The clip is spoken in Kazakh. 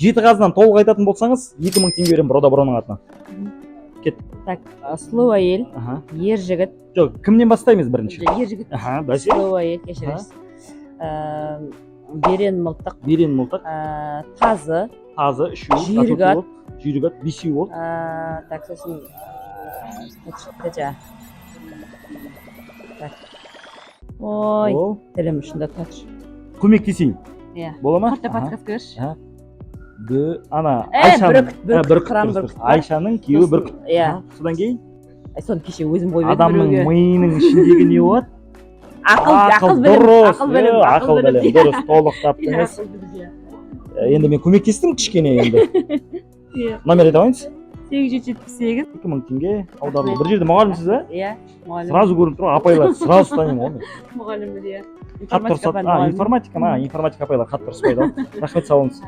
Жетіқазыдан толық айтатын болсаңыз, 2000 теңге беремін Рода-Броның атынан. Кет. Так, сұлу әйел, Аха. ер жігіт. Жоқ, кімнен бастаймыз бірінші? Ер жігіт. Аха, бәсе. Сұлу әйел, кешіріңіз. Берен мылтық. Берен мылтық. Тазы. Тазы, үшеу. Жүйрік ат. Жүйрік ат, бесеу болды. Так, сосын ой, тілім ұшында тач. Көмектесейін. Иә. Бола ма? Қарта подкаст көрші. Ана Айшаның бүркіт. Айшаның күйеуі бүркіт. Иә. Содан кейін Соны кеше өзім қойып едім адамның біреуге. миының ішіндегі не болады? Ақыл білім. Ақыл білім. Дұрыс, толық таптыңыз. Енді мен көмектестім кішкене енді. Номер айта алайыныз? 8778. 2000 теңге аударылды. Бір жерде мұғалімсіз бе? Иә, мұғалім. Сразу көрініп тұр, апайлар сразу танимын ғой. Мұғалім, иә. Информатика апайлар хат дұрыспайды. Рахмет, сау болыңыз.